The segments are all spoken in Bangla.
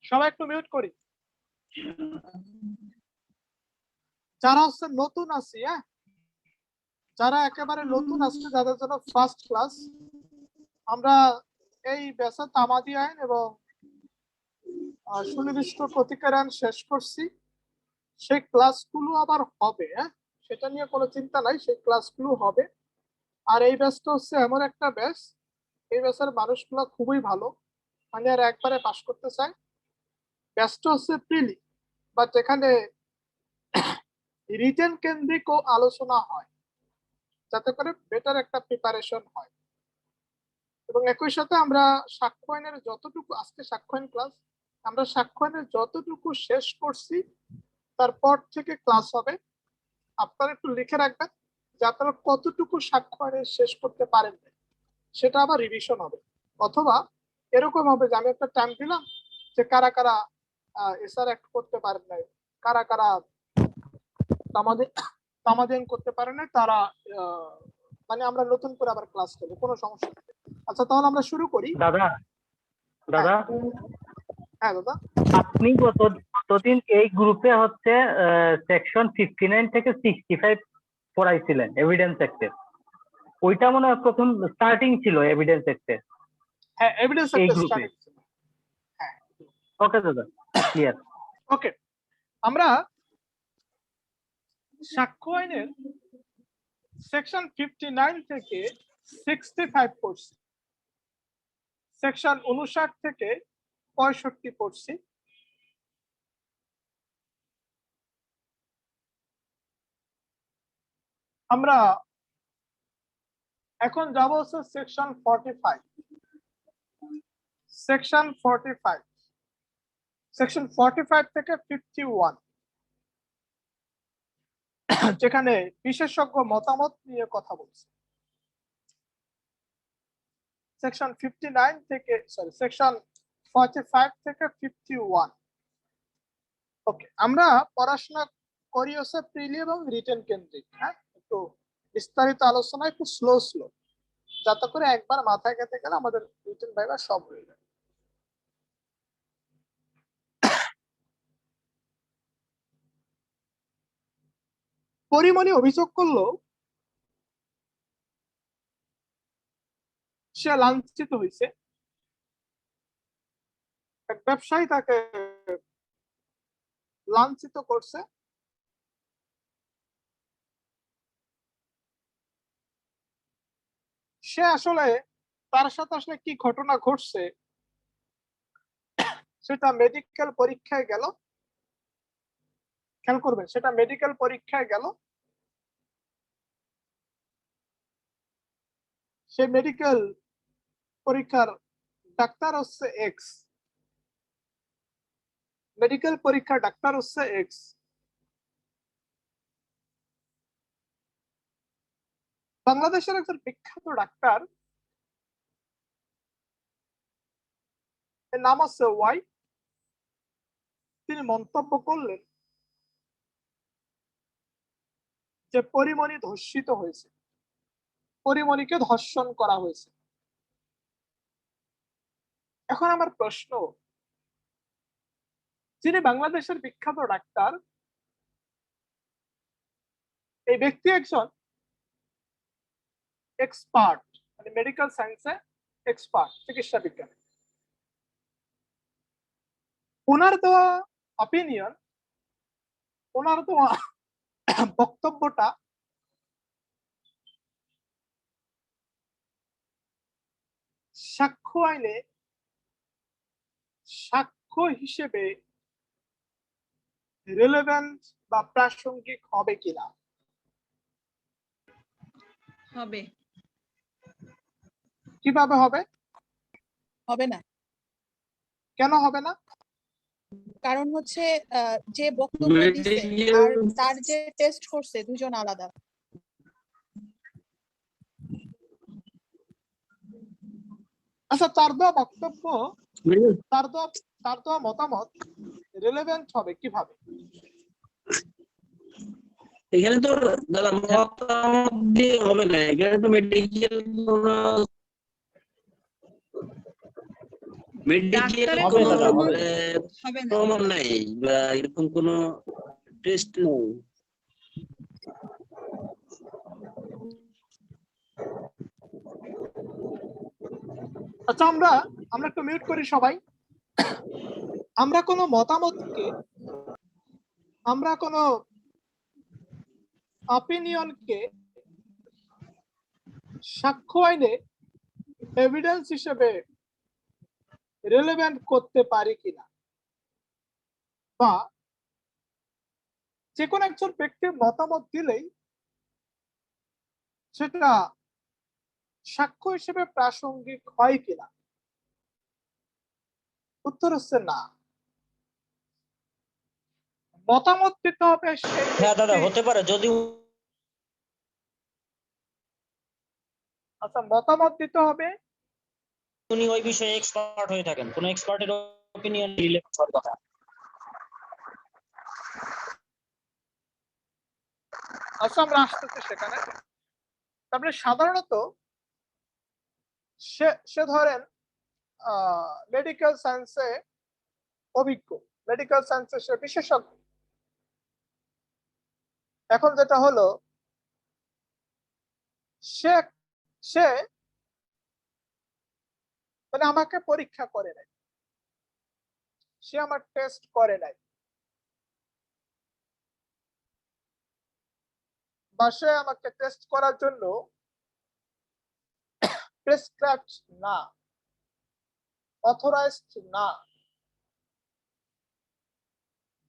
সবাই একটু মিউট করি। যারা হচ্ছে নতুন আছি, হ্যাঁ, যারা একেবারে নতুন আসছে, যাদের জন্য ফার্স্ট ক্লাস, আমরা এই ব্যাচে তামাদি আইন এবং সুনির্দিষ্ট প্রতিকার আইন শেষ করছি। সেই ক্লাসগুলো আবার হবে, হ্যাঁ, সেটা নিয়ে কোনো চিন্তা নাই, সেই ক্লাসগুলো হবে। আর এই ব্যাচটা হচ্ছে এমন একটা ব্যাচ, এই ব্যাচের মানুষগুলো খুবই ভালো, মানে আর একবারে পাশ করতে চায়। ব্যাচটা হচ্ছে প্রিলি, বাট এখানে রিটেন কেন্দ্রিক ও আলোচনা হয়, যাতে করে বেটার একটা প্রিপারেশন হয়। এবং একই সাথে আমরা সাক্ষ্য আইনের যতটুকু, আজকে সাক্ষ্য আইন ক্লাস, আমরা সাক্ষ্য আইনের যতটুকু শেষ করছি তারপর থেকে ক্লাস হবে। আপনারা একটু লিখে রাখবেন যে আপনারা কতটুকু সাক্ষ্য আইনের শেষ করতে পারেন, সেটা আবার রিভিশন হবে। অথবা এরকম হবে যে আমি একটা টাইম দিলাম যে কারা কারা এসআর অ্যাক্ট করতে পারেন নাই, কারা কারা তামাদিন করতে পারে না, তারা মানে আমরা নতুন করে আবার ক্লাস করবো, কোনো সমস্যা নেই। আচ্ছা, তাহলে আমরা শুরু করি। দাদা দাদা হ্যাঁ দাদা, আপনি কতদিন এই গ্রুপে হচ্ছে সেকশন 59 থেকে 65 পড়াইছিলেন এভিডেন্স অ্যাক্টের? ওইটা মনে হয় প্রথম স্টার্টিং ছিল এভিডেন্স অ্যাক্টের। হ্যাঁ, এভিডেন্স এই একটা গ্রুপে। স্টার্টিং ছিল। হ্যাঁ, ওকে দাদা, ক্লিয়ার। ওকে, আমরা সাক্ষ্য আইনের সেকশন 59 থেকে 65 পড়ছি, সেকশন 59 থেকে 65 পড়ছি। আমরা এখন যাব হচ্ছে সেকশন 45। সেকশন 45, সেকশন 45 থেকে 51, যেখানে বিশেষজ্ঞ মতামত নিয়ে কথা বলছে। সেকশন 59 থেকে সেকশন 45 থেকে 51। ওকে, আমরা পড়াশোনা করি হচ্ছে প্রিলি এবং রিটেন কেন্দ্রিক। হ্যাঁ, একটু বিস্তারিত আলোচনা একটু স্লো স্লো, যাতে করে একবার মাথায় গেঁথে গেলে আমাদের রিটেন ভাইবা সব হয়ে যায়। পরিমণি অভিযোগ করলো সে লাঞ্ছিত হয়েছে, এক ব্যবসায়ী তাকে লাঞ্ছিত করছে। সে আসলে, তার সাথে আসলে কি ঘটনা ঘটছে সেটা মেডিকেল পরীক্ষায় গেল। খেয়াল করবেন, সেটা মেডিকেল পরীক্ষায় গেল। সে মেডিকেল পরীক্ষার ডাক্তার হচ্ছে এক্স, মেডিকেল পরীক্ষার ডাক্তার হচ্ছে এক্স। বাংলাদেশের একজন বিখ্যাত ডাক্তার, এর নাম হচ্ছে ওয়াই। তিনি মন্তব্য করলেন যে পরিমণি ধর্ষিত হয়েছে, পরিমণিকে ধর্ষণ করা হয়েছে। এখন আমার প্রশ্ন, যিনি বাংলাদেশের বিখ্যাত ডাক্তার, এই ব্যক্তি একজন এক্সপার্ট, মানে মেডিকেল সায়েন্সে এক্সপার্ট, চিকিৎসা বিজ্ঞানে। ওনার দেওয়া অপিনিয়ন, ওনার দেওয়া বক্তব্যটা সাক্ষ্য আইনে সাক্ষ্য হিসেবে রিলেভেন্ট বা প্রাসঙ্গিক হবে কিনা? হবে। কিভাবে হবে? হবে না। কেন হবে না? কারণ হচ্ছে যে বক্তব্য দিছে আর তার যে টেস্ট করছে দুজন আলাদা। আচ্ছা, তার দেওয়া বক্তব্য, তার দেওয়া মতামত রিলেভেন্ট হবে কিভাবে? এখানে তো দাদা মতামত দিয়ে হবে না, এখানে তো মেডিকেল মেডিকেল ডাক্তারের কোনো হবে দাদা, হবে। হবে না। প্রমাণ নাই বা এরকম কোনো টেস্ট নেই। আচ্ছা, আমরা একটু মিউট করি সবাই। আমরা কোনো মতামতকে, আমরা কোনো অপিনিয়নকে সাক্ষ্য আইনে এভিডেন্স হিসেবে রিলেভেন্ট করতে পারি কিনা, বা যে কোনো একজন ব্যক্তির মতামত দিলেই সেটা সাক্ষ্য হিসেবে প্রাসঙ্গিক হয় কিনা। উত্তর হচ্ছে না। মতামত দিতে হবে সেই হ্যাঁ দাদা, ব্যক্তি- হতে পারে যদি আচ্ছা, মতামত দিতে হবে উনি ওই বিষয়ে এক্সপার্ট হয়ে থাকেন, কোন এক্সপার্টের অপিনিয়ন রিলেট করার কথা। আচ্ছা, আমরা আসতেছি সেখানে। তারপরে সাধারণত সে ধরেন মেডিকেল সায়েন্সে অভিজ্ঞ, মেডিকেল সায়েন্সে সে বিশেষজ্ঞ। এখন যেটা হলো, সে সে মানে আমাকে পরীক্ষা করে নাই, সে আমার টেস্ট করে নাই, বা সে আমাকে টেস্ট করার জন্য প্রেসক্রাইবড না, অথরাইজড না।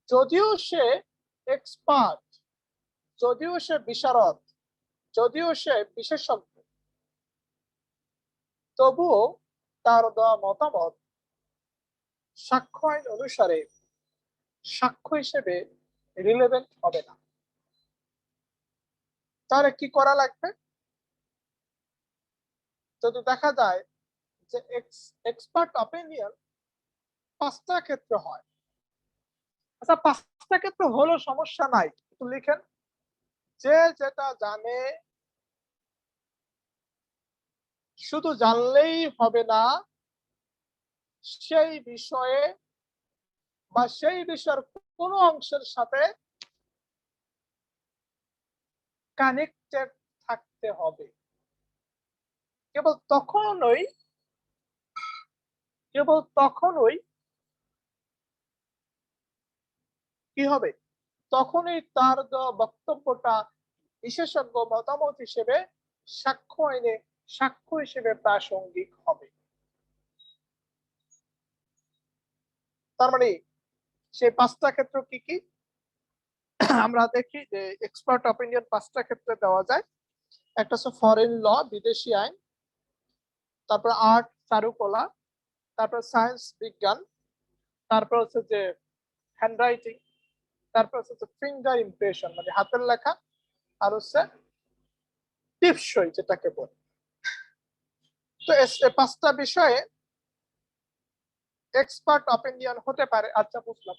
যদিও সে এক্সপার্ট, যদিও সে বিশারদ, যদিও সে বিশেষজ্ঞ, তবুও তার দেওয়া মতামত সাক্ষ্য আইন অনুসারে সাক্ষ্য হিসেবে রিলেভেন্ট হবে না। তাহলে কি করা লাগবে? যদি দেখা যায় যে এক্সপার্ট অপিনিয়ন 5টা ক্ষেত্র হয়। আচ্ছা, 5টা ক্ষেত্র হলো সমস্যা নাই, একটু লিখেন। যে যেটা জানে শুধু জানলেই হবে না, সেই বিষয়ে বা সেই বিষয়ের কোনো অংশের সাথে কানেক্টেড থাকতে হবে। কেবল তখনই কি হবে, তখনই তার দেওয়া বক্তব্যটা বিশেষজ্ঞ মতামত হিসেবে সাক্ষ্য আইনে সাক্ষ্য হিসেবে প্রাসঙ্গিক হবে। তার মানে সেই 5টা ক্ষেত্র কি কি আমরা দেখি যে এক্সপার্ট অপিনিয়ন 5টা ক্ষেত্রে দেওয়া যায়। একটা হচ্ছে ফরেন ল, বিদেশি আইন, তারপর আর্ট, চারুকলা, তারপর সায়েন্স, বিজ্ঞান, তারপর হচ্ছে যে হ্যান্ডরাইটিং, তারপর হচ্ছে ফিঙ্গার ইমপ্রেশন মানে হাতের লেখা, আর হচ্ছে টিপসই যেটাকে বলে। তো এই 5টা বিষয়ে এক্সপার্ট অপিনিয়ন হতে পারে। আচ্ছা, বুঝলাম।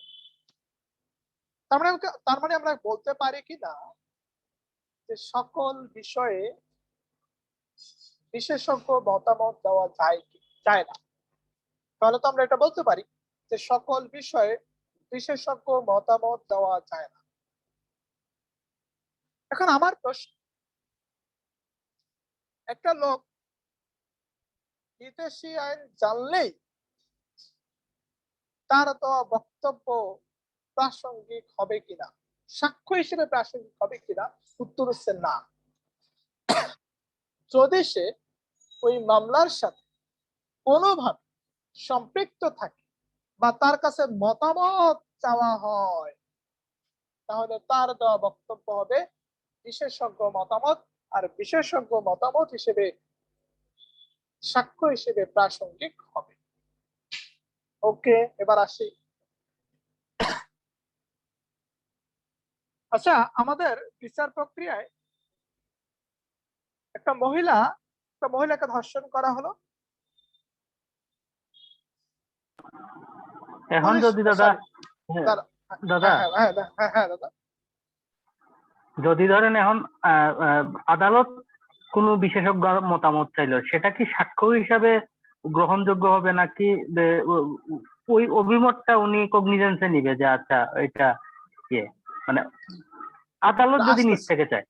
তার মানে আমরা বলতে পারি কি না যে সকল বিষয়ে বিশেষজ্ঞ মতামত দেওয়া যায় না? তাহলে তো আমরা এটা বলতে পারি যে সকল বিষয়ে বিশেষজ্ঞ মতামত দেওয়া যায় না। এখন আমার প্রশ্ন, একটা লোক বিদেশি আইন জানলেই তার দেওয়া বক্তব্য প্রাসঙ্গিক হবে কিনা, সাক্ষ্য হিসেবে প্রাসঙ্গিক হবে কিনা? উত্তর হচ্ছে না। যদি সে ওই মামলার সাথে কোনোভাবে সম্পৃক্ত থাকে বা তার কাছে মতামত চাওয়া হয়, তাহলে তার দেওয়া বক্তব্য হবে বিশেষজ্ঞ মতামত, আর বিশেষজ্ঞ মতামত হিসেবে সাক্ষ্য হিসেবে প্রাসঙ্গিক হবে। ওকে, এবার আসি। আচ্ছা, আমাদের বিচার প্রক্রিয়ায় একটা মহিলাকে ধর্ষণ করা হলো। এখন পুলিশ, যদি দাদা, sorry, দাদা, দাদা হ্যাঁ দাদা, যদি ধরেন এখন আদালত কোনো বিশেষজ্ঞ মতামত চাইলো, সেটা কি সাক্ষ্য হিসাবে গ্রহণযোগ্য হবে নাকি ওই অভিমতটা উনি কগনিজেন্সে নিবে যে আচ্ছা এটা ইয়ে মানে আদালত যদি নিজ থেকে চায়।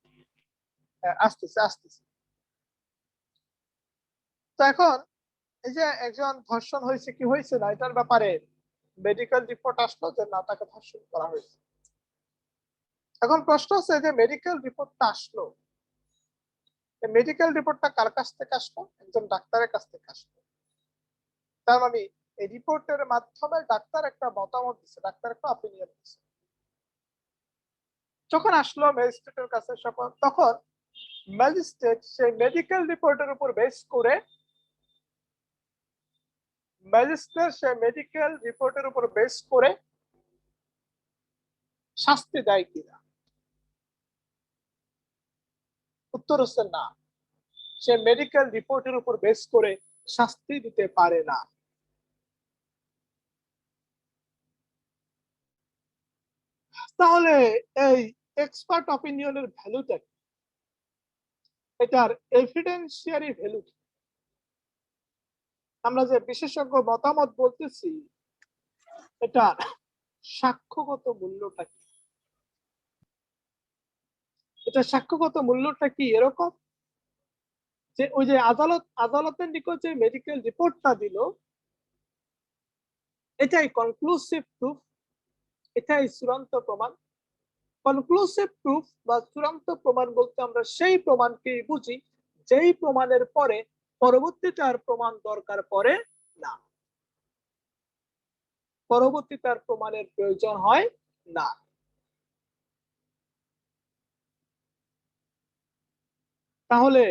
আসতেছে আসতেছে। তো এখন এই যে একজন ধর্ষণ হয়েছে কি হয়েছে না এটার ব্যাপারে মেডিকেল রিপোর্ট আসলো যে না তাকে ধর্ষণ করা হয়েছে। এখন প্রশ্ন হচ্ছে যে মেডিকেল রিপোর্টটা আসলো, মেডিকেল রিপোর্টটা কার কাছ থেকে আসলো? একজন ডাক্তারের কাছ থেকে আসলো। তার মানে এই রিপোর্টের মাধ্যমে ডাক্তার একটা মতামত দিচ্ছে, ডাক্তার একটা অপিনিয়ন দিচ্ছে। যখন আসলো ম্যাজিস্ট্রেটের কাছে তখন ম্যাজিস্ট্রেট সেই মেডিকেল রিপোর্টের উপর বেস করে শাস্তি দেয় কিনা? উত্তর হচ্ছে না, সে মেডিকেল রিপোর্টের উপর বেস করে শাস্তি দিতে পারে না। তাহলে এই এক্সপার্ট অপিনিয়নের ভ্যালুটা কি? এটার এভিডেন্সিয়ারি ভ্যালু কি? আমরা যে বিশেষজ্ঞ মতামত বলতেছি এটার সাক্ষ্যগত মূল্যটা কি? এটা সাক্ষ্যগত মূল্যটা কি এরকম যে ওই যে আদালতের নিকট যে মেডিকেল রিপোর্টটা দিল এটাই কনক্লুসিভ প্রুফ, এটাই চূড়ান্ত প্রমাণ। কনক্লুসিভ প্রুফ বা চূড়ান্ত প্রমাণ বলতে আমরা সেই প্রমাণকে বুঝি যেই প্রমাণের পরে পরবর্তীতে আর প্রমাণ দরকার পড়ে না, পরবর্তীতে আর প্রমাণের প্রয়োজন হয় না। তাহলে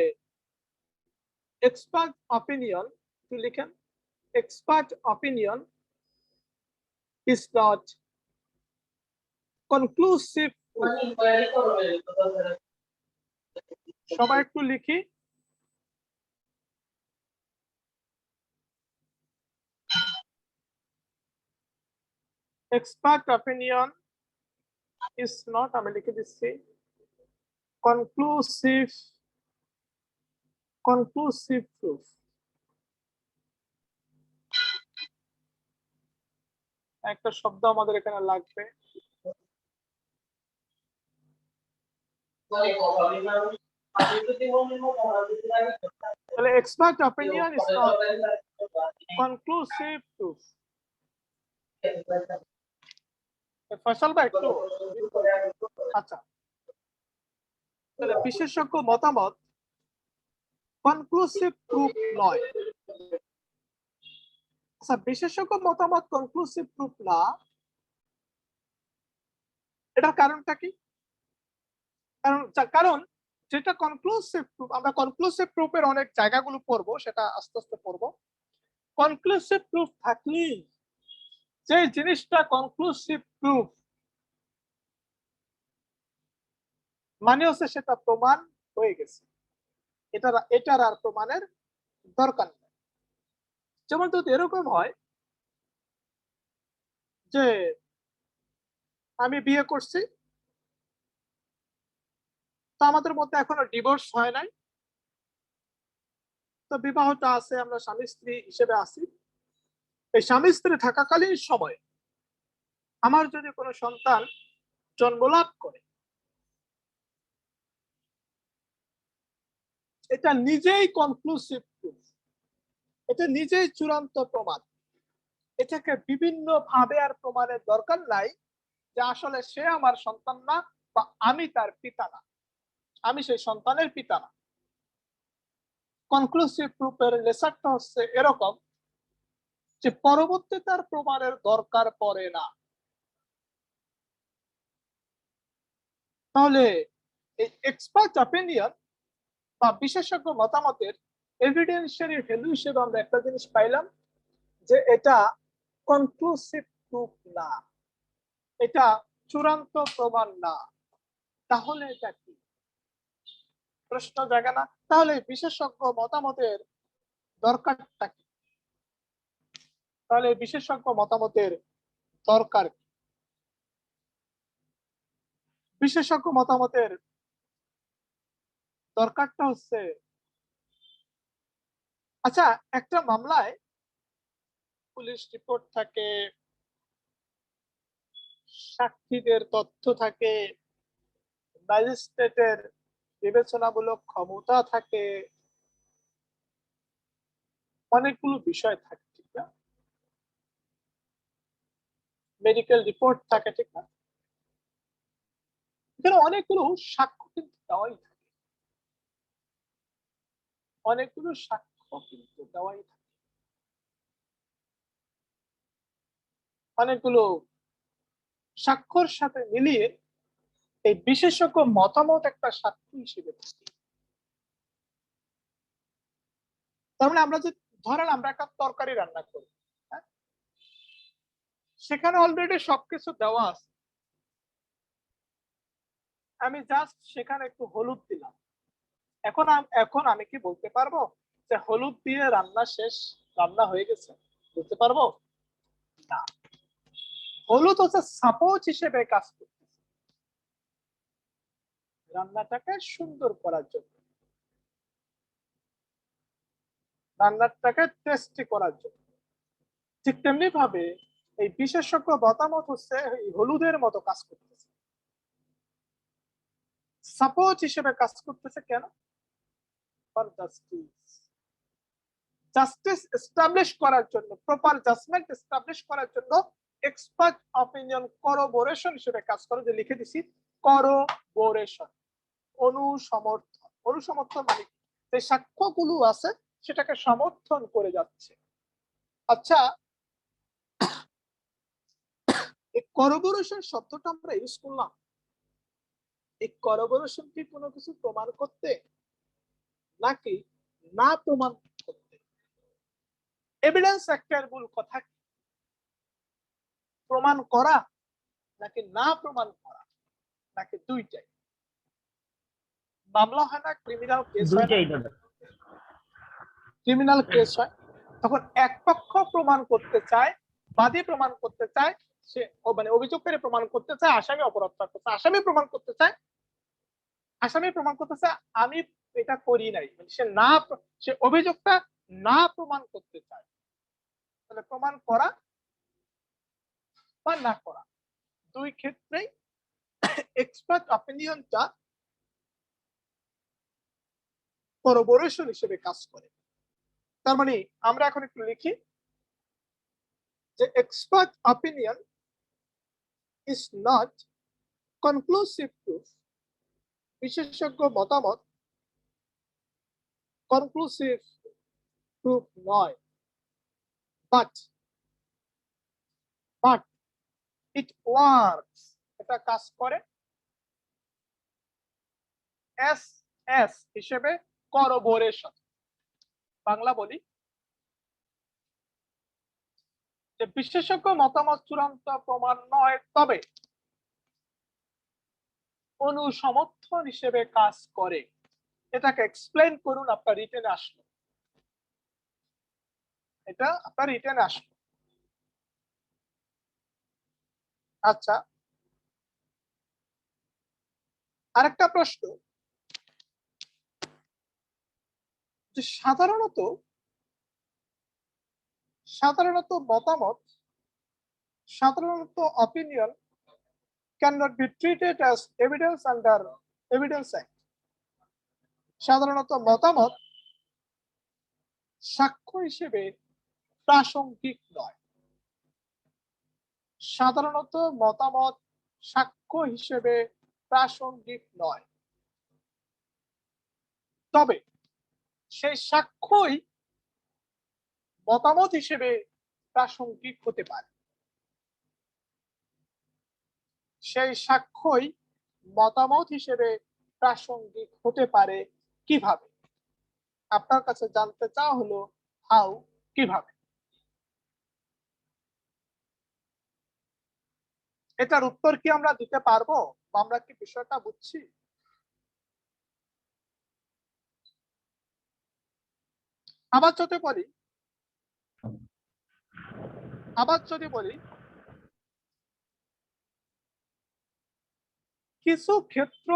এক্সপার্ট অপিনিয়ন লিখেন, expert opinion is not conclusive proof। সবাই একটু লিখি, expert opinion is not, আমি লিখে দিচ্ছি, conclusive proof। একটা শব্দ আমাদের এখানে লাগবে, তাহলে expert opinion is not conclusive proof। Faisal ভাই একটু, আচ্ছা তাহলে বিশেষজ্ঞ মতামত কনক্লুসিভ প্রুফ নয়। আচ্ছা বিশেষজ্ঞ মতামত কনক্লুসিভ প্রুফ না, এটার কারণটা কি? কারণ যেটা কনক্লুসিভ প্রুফ, আমরা কনক্লুসিভ প্রুফের অনেক জায়গাগুলো পড়বো, সেটা আস্তে আস্তে পড়বো। কনক্লুসিভ প্রুফ থাকলেই যে জিনিসটা কনক্লুসিভ প্রুফ মানে হচ্ছে সেটা প্রমাণ হয়ে গেছে, এটার আর প্রমাণের দরকার নেই। যেমন যদি এরকম হয় যে আমি বিয়ে করছি, তো আমাদের মধ্যে এখনো ডিভোর্স হয় নাই, তো বিবাহটা আছে, আমরা স্বামী স্ত্রী হিসেবে আছি। এই স্বামী স্ত্রী থাকাকালীন সময় আমার যদি কোনো সন্তান জন্মলাভ করে, এটা নিজেই কনক্লুসিভ প্রুফ, এটা নিজেই চূড়ান্ত প্রমাণ। এটাকে বিভিন্ন ভাবে আর প্রমাণের দরকার নাই যে আসলে সে আমার সন্তান না বা আমি তার পিতা না, আমি সেই সন্তানের পিতা না। কনক্লুসিভ প্রুফের নেচারটা হচ্ছে এরকম যে পরবর্তী তার প্রমাণের দরকার পড়ে না। তাহলে এই এক্সপার্ট অপিনিয়ন বা বিশেষজ্ঞ মতামতের এভিডেন্সিয়ারি ভ্যালু হিসেবে আমরা একটা জিনিস পাইলাম যে এটা কনক্লুসিভ প্রুফ না, এটা চূড়ান্ত প্রমাণ না। তাহলে এটা কি? প্রশ্ন জাগে না, তাহলে বিশেষজ্ঞ মতামতের দরকারটা কি? তাহলে বিশেষজ্ঞ মতামতের দরকার কি? বিশেষজ্ঞ মতামতের দরকারটা হচ্ছে আচ্ছা, একটা মামলায় পুলিশ রিপোর্ট থাকে, সাক্ষীদের তথ্য থাকে, ম্যাজিস্ট্রেটের বিবেচনামূলক ক্ষমতা থাকে, অনেকগুলো বিষয় থাকে, ঠিক না? মেডিকেল রিপোর্ট থাকে, ঠিক না? এখানে অনেকগুলো সাক্ষ্য কিন্তু দেওয়াই থাকে, অনেকগুলো সাক্ষ্য কিন্তু দেওয়াই থাকে, অনেকগুলো সাক্ষ্যর সাথে মিলিয়ে এই বিশেষজ্ঞ মতামত একটা সাক্ষ্য হিসেবে থাকে। তার মানে আমরা যে ধরেন আমরা একটা তরকারি রান্না করি, হ্যাঁ? সেখানে অলরেডি সবকিছু দেওয়া আছে, আমি জাস্ট সেখানে একটু হলুদ দিলাম। এখন আমি কি বলতে পারবো যে হলুদ দিয়ে রান্না শেষ, রান্না হয়ে গেছে? বলতে পারবো না। হলুদ হচ্ছে সাপোজ হিসেবে কাজ করতেছে রান্নাটাকে সুন্দর করার জন্য, রান্নাটাকে টেস্টি করার জন্য। ঠিক তেমনি ভাবে এই বিশেষজ্ঞ মতামত হচ্ছে এই হলুদের মতো কাজ করতেছে, সাপোজ হিসেবে কাজ করতেছে। কেন? ফর জাস্টিস, জাস্টিস এস্টাবলিশ করার জন্য, প্রপার জাজমেন্ট এস্টাবলিশ করার জন্য এক্সপার্ট অপিনিয়ন করোবোরেশন হিসেবে কাজ করে। যে লিখে দিছি করোবোরেশন, অনুসমর্থন। অনুসমর্থন মানে যে সাক্ষ্যগুলো আছে সেটাকে সমর্থন করে যাচ্ছে। আচ্ছা, এই করোবোরেশন শব্দটা আমরা ইউজ করলাম, এই করোবোরেশন কি কোনো কিছু প্রমাণ করতে নাকি না প্রমাণ করতে? এভিডেন্স একটার মূল কথা কি? প্রমাণ করা নাকি না প্রমাণ করা, নাকি দুইটাই? মামলা হয় না, ক্রিমিনাল কেস হয় না, দুইটাই দাদা। ক্রিমিনাল কেস হয়, তখন এক পক্ষ প্রমাণ করতে চায়, বাদী প্রমাণ করতে চায়, সে মানে অভিযোগকারী প্রমাণ করতে চায় আসামি অপরাধ করতেছে, আসামি প্রমাণ করতে চায়, আসামি প্রমাণ করতেছে আমি এটা করি নাই, মানে সে অভিযোগটা না প্রমাণ করতে চায়। তাহলে প্রমাণ করা বা না করা দুই ক্ষেত্রেই এক্সপার্ট অপিনিয়নটা করোবোরেশন হিসেবে কাজ করে। তার মানে আমরা এখন একটু লিখি যে expert opinion is not conclusive proof. বিশেষজ্ঞ মতামত কনক্লুসিভ প্রুফ নয়, বাট ইট ওয়ার্কস, এটা কাজ করে এস এস হিসেবে করোবোরেশন। বাংলা বলি যে বিশেষজ্ঞ মতামত চূড়ান্ত প্রমাণ নয়, তবে অনুসমর্থন হিসেবে কাজ করে। এটাকে এক্সপ্লেইন করুন, আপনার রিটেনে আসলো, এটা আপনার রিটেনে আসলো। আচ্ছা, আরেকটা প্রশ্ন, যে সাধারণত মতামত, সাধারণত opinion cannot be treated as evidence under Evidence Act. সাধারণত মতামত সাক্ষ্য হিসেবে প্রাসঙ্গিক নয়। সাধারণত মতামত সাক্ষ্য হিসেবে প্রাসঙ্গিক নয়, তবে সেই সাক্ষ্যই মতামত হিসেবে প্রাসঙ্গিক হতে পারে। সেই সাক্ষ্যই মতামত হিসেবে প্রাসঙ্গিক হতে পারে কিভাবে? আপনার কাছে জানতে চাওয়া হলো হাউ, কিভাবে? এটার উত্তর কি আমরা দিতে পারবো বা আমরা কি বিষয়টা বুঝছি? আবার যদি বলি কিছু ক্ষেত্র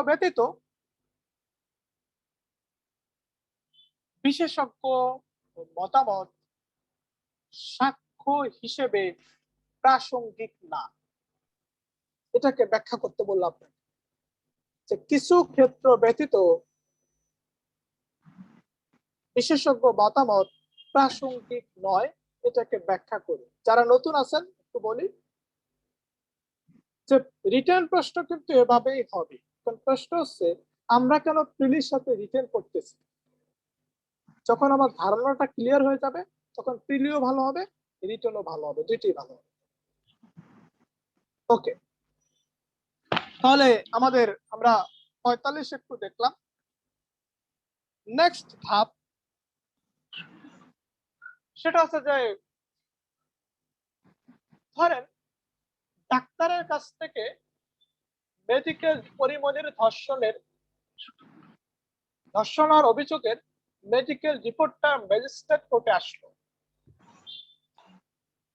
ব্যতীত, বিশেষজ্ঞ মতামত সাক্ষ্য হিসেবে প্রাসঙ্গিক না। এটাকে ব্যাখ্যা করতে বললাম যে কিছু ক্ষেত্র ব্যতীত বিশেষজ্ঞ মতামত প্রাসঙ্গিক নয়, এটাকে ব্যাখ্যা করি। যারা নতুন আছেন একটু বলি যে রিটার্ন প্রশ্ন কিন্তু এভাবেই হবে। প্রশ্ন হচ্ছে আমরা কেন প্রিলির সাথে রিটার্ন করতেছি। যখন আমার ধারণাটা ক্লিয়ার হয়ে যাবে তখন প্রিলিও ভালো হবে, রিটার্নও ভালো হবে, দুইটাই ভালো হবে। ওকে, তাহলে আমরা 45 একটু দেখলাম। নেক্সট ধাপ সেটা হচ্ছে যে ধরেন ডাক্তারের কাছ থেকে মেডিকেল পরিমণির ধর্ষণের অভিযোগের মেডিকেল রিপোর্টটা ম্যাজিস্ট্রেট কোর্টে আসলো,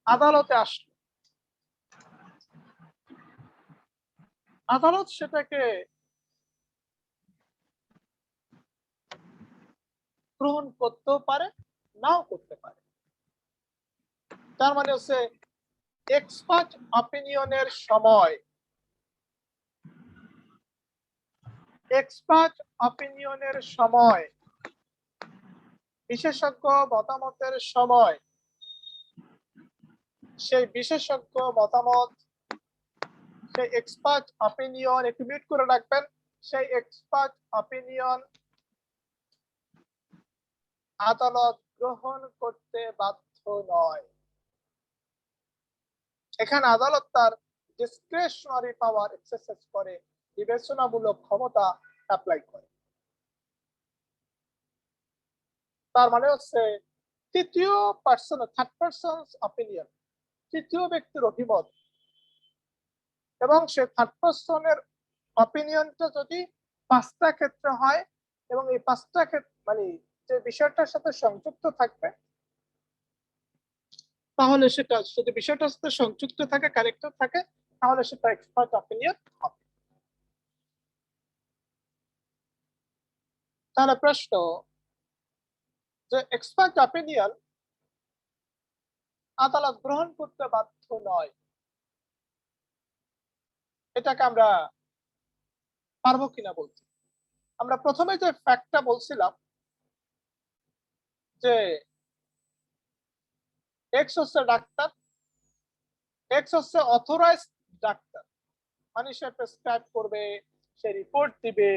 আদালতে আসলো। আদালত সেটাকে গ্রহণ করতেও পারে, নাও করতে পারে। তার মানে হচ্ছে এক্সপার্ট অপিনিয়নের সময় বিশেষজ্ঞ মতামতের সময় সেই বিশেষজ্ঞ মতামত, সেই এক্সপার্ট অপিনিয়ন একটু মিউট করে রাখবেন, সেই এক্সপার্ট অপিনিয়ন আদালত গ্রহণ করতে বাধ্য নয়। এখানে আদালত তার ডিসক্রিশনারি পাওয়ার এক্সারসাইজ করে, বিবেচনামূলক ক্ষমতা অ্যাপ্লাই করে। তার মানে হচ্ছে তৃতীয় পার্সন, থার্ড পার্সন অপিনিয়ন, তৃতীয় ব্যক্তির অভিমত, এবং সে থার্ড পার্সনের অপিনিয়নটা যদি 5টা ক্ষেত্রে হয় এবং এই 5টা ক্ষেত্রে মানে যে বিষয়টার সাথে সংযুক্ত থাকবে, তাহলে সেটা যদি বিষয়টার সাথে সংযুক্ত থাকে, কানেক্টেড থাকে, তাহলে সেটা এক্সপার্ট অপিনিয়ন হবে। তাহলে প্রশ্ন যে এক্সপার্ট অপিনিয়ন আদালত গ্রহণ করতে বাধ্য নয়, এটাকে আমরা পারবো কিনা বলতে। আমরা প্রথমে যে ফ্যাক্টটা বলছিলাম যে এক্স হচ্ছে ডাক্তার, এক্স হচ্ছে অথরাইজড ডাক্তার, মানে সে প্রেসক্রাইব করবে, সে রিপোর্ট দিবে,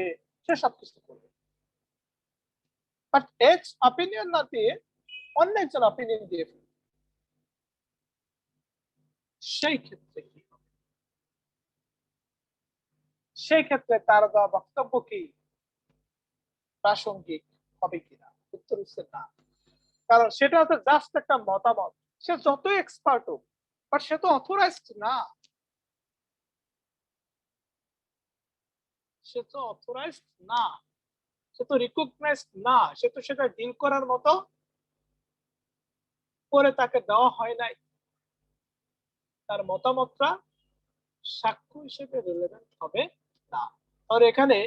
সে সবকিছু করবে। বাট এক্স অপিনিয়ন না দিয়ে অন্য একজন অপিনিয়ন দিয়ে ফেলবে, সেই ক্ষেত্রে কি হবে? সেই ক্ষেত্রে তার দেওয়া বক্তব্য কি প্রাসঙ্গিক হবে কিনা? উত্তর হচ্ছে না, কারণ সেটা হচ্ছে জাস্ট একটা মতামত। সে যতই এক্সপার্ট হোক, বাট সে তো অথরাইজড না, সে তো অথরাইজড না, সে তো রিকগনাইজড না, সে তো সেটা ডিল করার মতো করে তাকে দেওয়া হয় নাই। তার মতামতটা সাক্ষ্য হিসেবে রিলেভেন্ট হবে না। আর এখানে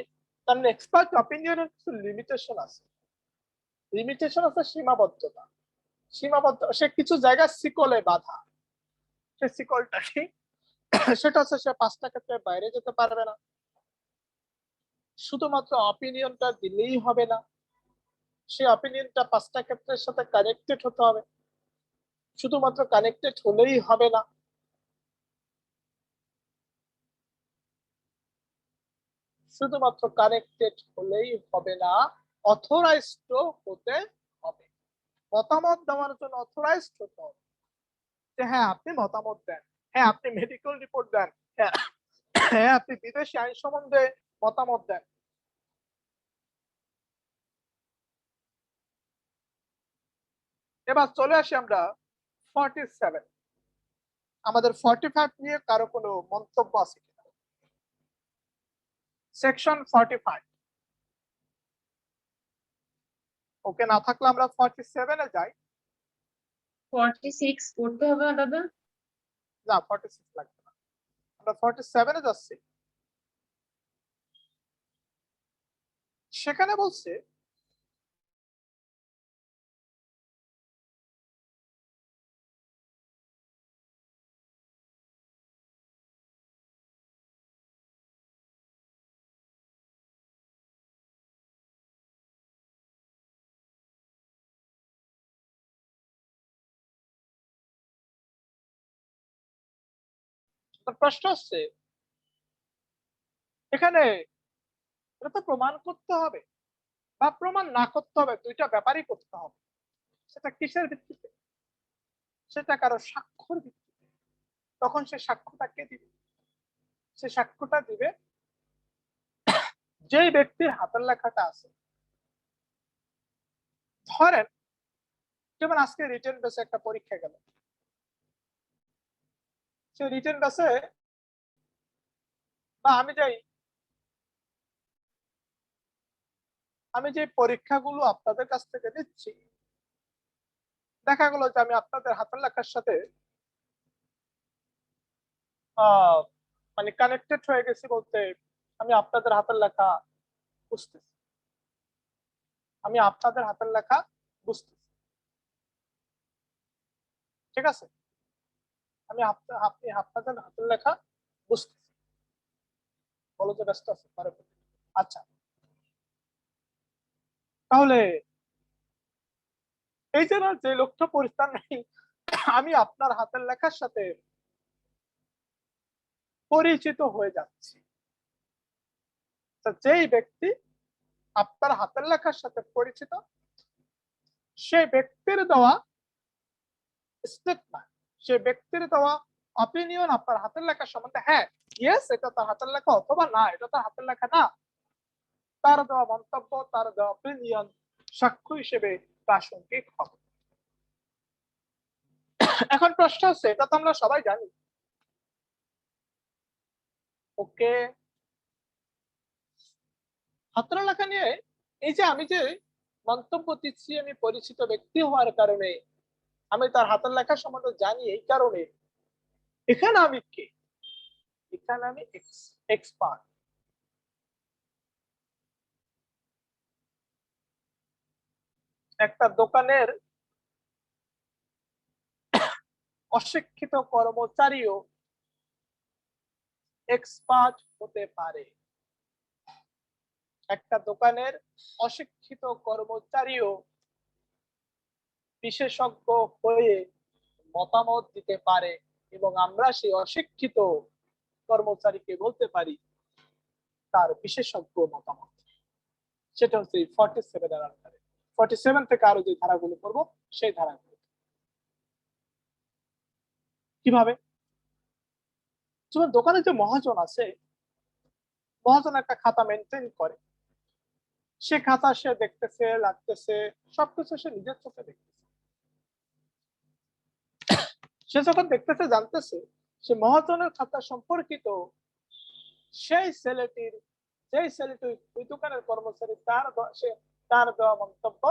তার এক্সপার্ট অপিনিয়নের কিছু লিমিটেশন আছে, সীমাবদ্ধতা। সে কিছু জায়গায় শিকলে বাধা। সে শিকলটা কি? সেটা হচ্ছে সে 5টা ক্ষেত্রের বাইরে যেতে পারবে না, শুধুমাত্র অপিনিয়নটা দিলেই হবে না, সে অপিনিয়নটা 5টা ক্ষেত্রের সাথে কানেক্টেড হতে হবে, শুধুমাত্র কানেক্টেড হলেই হবে না, অথরাইজড হতে হবে। মতামত দেওয়ার জন্য অথরাইজড হতে হবে যে হ্যাঁ আপনি মতামত দেন, হ্যাঁ আপনি মেডিকেল রিপোর্ট দেন, হ্যাঁ আপনি বিদেশি আইন সম্বন্ধে মতামত দেন। এবার চলে আসি আমরা 47। আমাদের 45 নিয়ে কারো কোনো মন্তব্য আছে কিনা? সেকশন 45 ওকে, না থাকলে আমরা 47 এ যাই। 46 করতে হবে না দাদা? না 46 লাগবে না, আমরা 47 এ যাচ্ছি। সেখানে বলছে প্রশ্ন হচ্ছে এখানে এটা তো প্রমাণ করতে হবে বা প্রমাণ না করতে হবে, দুইটা ব্যাপারই করতে হবে। সেটা কিসের ভিত্তিতে? সেটা কারো সাক্ষ্যর ভিত্তিতে। তখন সে সাক্ষ্যটা কে দিবে? সে সাক্ষ্যটা দিবে যেই ব্যক্তির হাতের লেখাটা আছে। ধরেন যেমন আজকে রিটেন বেসে একটা পরীক্ষা গেল, সে রিটেন বেসে বা আমি যে পরীক্ষাগুলো আপনাদের কাছ থেকে দিচ্ছি, দেখা গেল যে আমি আপনাদের হাতের লেখার সাথে মানে কানেক্টেড হয়ে গেছি, বলতে আমি আপনাদের হাতের লেখা বুঝতেছি, আমি আপনাদের হাতের লেখা বুঝতেছি, ঠিক আছে? আমি আপনি আপনাদের হাতের লেখা বুঝতেছি। বলো যে ব্যস্ত আছে পারে। আচ্ছা, তাহলে এই যে লক্ষ্য পরিস্থান নেই, আমি আপনার হাতের লেখার সাথে পরিচিত হয়ে যাচ্ছি। যেই ব্যক্তি আপনার হাতের লেখার সাথে পরিচিত, সেই ব্যক্তির দেওয়া স্টেটমেন্ট, সেই ব্যক্তির দেওয়া অপিনিয়ন আপনার হাতের লেখা সম্বন্ধে, হ্যাঁ ইয়েস এটা তার হাতের লেখা, অথবা না এটা তার হাতের লেখা না, তার দেওয়া মন্তব্য, তার দেওয়া অপিনিয়ন সাক্ষ্য হিসেবে প্রাসঙ্গিক হবে। এখন প্রশ্ন হচ্ছে, এটা তো আমরা সবাই জানি, ওকে হাতের লেখা নিয়ে এই যে আমি যে মন্তব্য দিচ্ছি, আমি পরিচিত ব্যক্তি হওয়ার কারণে, আমি তার হাতের লেখা সম্বন্ধে জানি, এই কারণে এখানে আমি কে? এখানে আমি এক্সপার্ট। একটা দোকানের অশিক্ষিত কর্মচারীও এক্সপার্ট হতে পারে। একটা দোকানের অশিক্ষিত কর্মচারীও বিশেষজ্ঞ হয়ে মতামত দিতে পারে, এবং আমরা সেই অশিক্ষিত কর্মচারীকে বলতে পারি তার বিশেষজ্ঞ মতামত। সেটা হচ্ছে 47 এর আন্ডারে। 47 থেকে আরো যে ধারাগুলো পড়বো সেই ধারাগুলো। কিভাবে? যেমন দোকানে যে মহাজন আছে, মহাজন একটা খাতা মেনটেন করে, সে খাতা সে দেখতেছে, লাগতেছে, সবকিছু সে নিজের চোখে দেখতেছে। সে যখন দেখতেছে, জানতেছে, সে মহাজনের খাতা সম্পর্কিত সেই ছেলেটি ওই দোকানের কর্মচারী, তার দেওয়া মন্তব্য,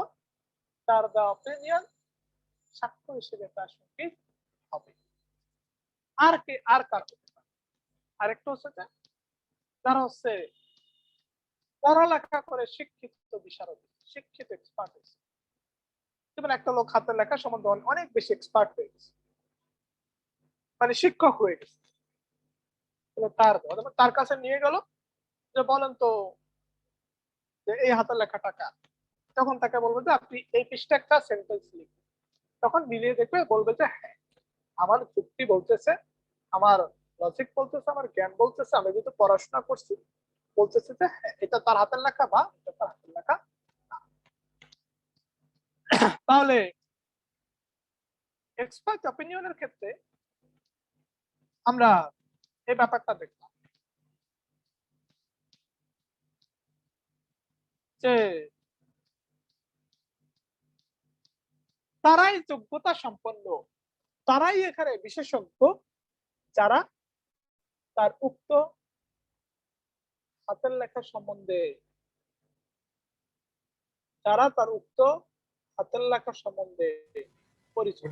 তার দেওয়া অপিনিয়ন সাক্ষ্য হিসেবে প্রাসঙ্গিক হবে। আর কার হতে পারে? আরেকটা হচ্ছে যে তারা হচ্ছে পড়ালেখা করে শিক্ষিত বিশারদ, শিক্ষিত এক্সপার্ট হয়েছে। যেমন একটা লোক হাতের লেখা সম্বন্ধে অনেক বেশি এক্সপার্ট হয়ে গেছে, মানে শিক্ষক হয়ে গেছে, তার কাছে নিয়ে গেল যে বলেন তো যে এই হাতের লেখাটা কার? তখন তাকে বলবো যে আপনি এই পৃষ্ঠা একটা সেন্টেন্স লিখুন। তখন মিলিয়ে দেখবে, বলবে যে হ্যাঁ আমার যুক্তি বলতেছে, আমার লজিক বলতেছে, আমার জ্ঞান বলতেছে, আমি যেহেতু পড়াশোনা করছি, বলতেছে যে হ্যাঁ এটা তার হাতের লেখা বা এটা তার হাতের লেখা না। তাহলে এক্সপার্ট অপিনিয়নের ক্ষেত্রে আমরা এই ব্যাপারটা দেখলাম যে তারাই যোগ্যতা সম্পন্ন, তারাই এখানে বিশেষজ্ঞ, যারা তার উক্ত হাতের লেখা সম্বন্ধে, যারা তার উক্ত হাতের লেখা সম্বন্ধে পরিচিত,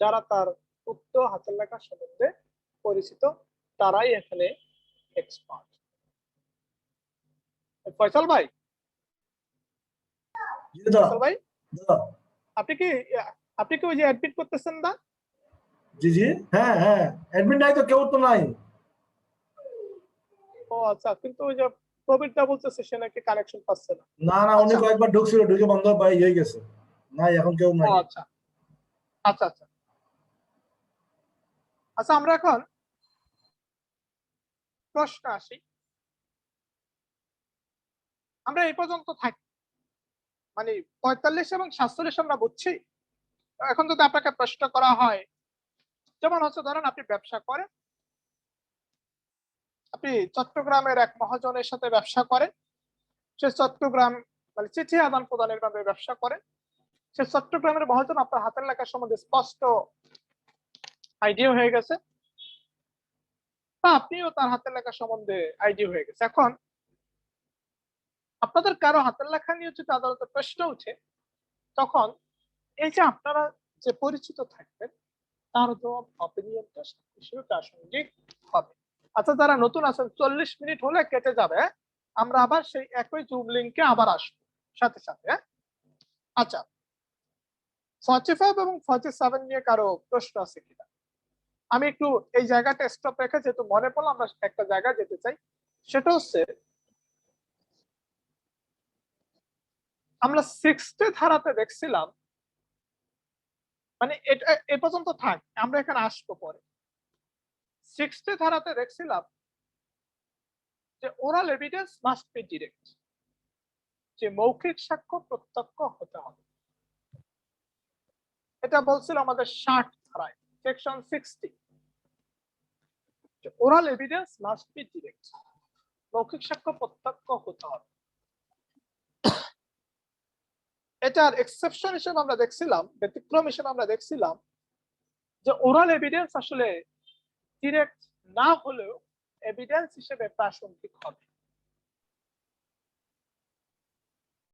যারা তার উক্ত হাতের লেখা সম্বন্ধে পরিচিত, তারাই এখানে এক্সপার্ট। ফয়সাল ভাই, ফয়সাল ভাই, আপনি কি ওই যে অ্যাডমিট করতেছেন না? জি জি, হ্যাঁ হ্যাঁ, অ্যাডমিট নাই তো, কেউ তো নাই। ও আচ্ছা, কিন্তু ওই যে প্রবীরটা বলতেছে সে নাকি কানেকশন পাচ্ছে না। না না, উনি কয়েকবার ঢুকছিল, ঢুকে বন্ধ হয়ে গেছে। নাই, এখন কেউ নাই। ও আচ্ছা আচ্ছা আচ্ছা। আচ্ছা, আমরা এখন প্রশ্ন আসি। আমরা এই পর্যন্ত থাকি, মানে 45 এবং 47 আমরা বুঝছি। এখন যদি আপনাকে প্রশ্ন করা হয়, যেমন হচ্ছে ধরেন আপনি ব্যবসা করেন, আপনি চট্টগ্রামের এক মহাজনের সাথে ব্যবসা করেন, সে চট্টগ্রাম মানে চিঠি আদান প্রদানের মাধ্যমে ব্যবসা করেন। সে চট্টগ্রামের মহাজন আপনার হাতের লেখা সম্বন্ধে স্পষ্ট আইডিয়া হয়ে গেছে, বা আপনিও তার হাতের লেখা সম্বন্ধে আইডিয়া হয়ে গেছে। এখন আপনাদের কারো হাতের লেখা নিয়ে যদি আদালতে প্রশ্ন উঠে, তখন এই যে আপনারা যে পরিচিত থাকবেন তার জবাব অপিনিয়নটা হিসেবে প্রাসঙ্গিক হবে। আচ্ছা, যারা নতুন আছেন 40 মিনিট হলে কেটে যাবে, আমরা আবার সেই একই জুম লিংকে আবার আসবো সাথে সাথে। আচ্ছা, 45 এবং 47 নিয়ে কারো প্রশ্ন আছে কিনা? আমি একটু এই জায়গাটা স্টপ রেখে, যেহেতু মনে পড়লো আমরা একটা জায়গায় যেতে চাই, সেটা হচ্ছে আমরা 60 ধারাতে দেখছিলাম, মানে এটা এ পর্যন্ত থাক, আমরা এখানে আসবো পরে। 60 ধারাতে দেখছিলাম যে oral evidence must be direct, যে মৌখিক সাক্ষ্য প্রত্যক্ষ হতে হবে। এটা বলছিল আমাদের 60 ধারায়, সেকশন 60, যে oral evidence must be direct, মৌখিক সাক্ষ্য প্রত্যক্ষ হতে হবে। এটার এক্সেপশন হিসেবে আমরা দেখছিলাম, ব্যতিক্রম হিসেবে আমরা দেখছিলাম যে ওরাল এভিডেন্স আসলে ডিরেক্ট না হলেও এভিডেন্স হিসেবে প্রাসঙ্গিক হবে।